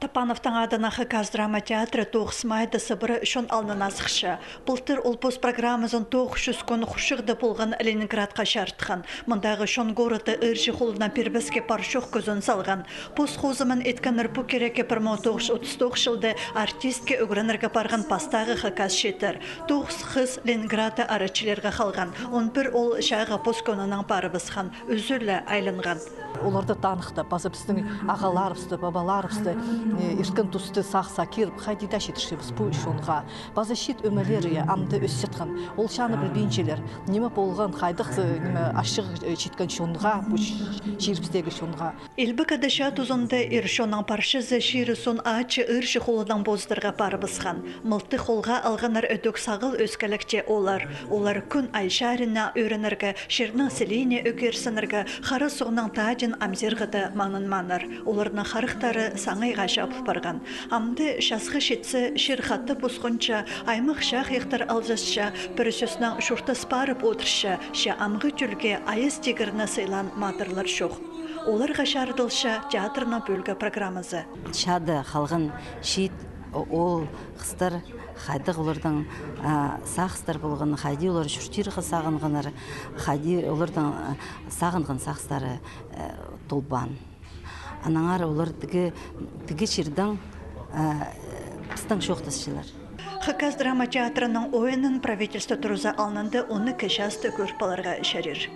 Тапановтың адына Хакас драма театры 9 майда сыбыры үшін алнын асықшы. Бұлтыр ұлпос программызын 900 күн құшықты болған Ленинградқа шартқан. Мұндағы шон городы үржі қолына пербеске паршоқ көзін салған. Пос қозымын еткенір бұ кереке 1939 жылды артистке үгірінірге барған пастағы Хакас шетір. 9 қыз Ленинграды арачылерге қалған. 11 ол шағы пос көнінің бары бысқан, үзірлі айлынған. Оларды танықты, базы біздің ағаларымызды, бабаларымызды, ерткін тұсты сақса керіп, қайдида шетішіміз бұл үшонға. Базы шет өмелері амды өссетқан, ол шаны білбейінчелер, немі болған қайдық, немі ашық шеткен шонға, бұл жеріміздегі шонға. Елбі кадыша тұзынды ершонның паршызы шері сон ачы үрші қолыдан боздырға бары бысқан. Мылты қолға алғанар өдік сағыл өскәлікте олар. Олар күн айшарына өрініргі, шерінің селейне өкерсініргі, қары соғының тажын амзергіді маңын маныр. Олардың қарықтары саңайға шапып барған. Амды шасқы шетсі шерхатты бұсқынша, аймық шақ ектір алжасша, бүрісесінің шұрты спарып отырша, ша амғы жүлге айыз тегіріні сыйлан матырлар шоқ. Олар ғашардылша театрына бөлгі программызы. Шады қалғын шет ол қыстар қайдық олардың сақыстар болған, қайди олар жүртері сағынғанар, қайди олардың сағынған сақыстары толбан. Анаңар олар тігі шердің пістің шоқтасшылар. Хакас драма театрының ойынын правительство тұрыза алынды, оны кешасты көрпаларға ішерер.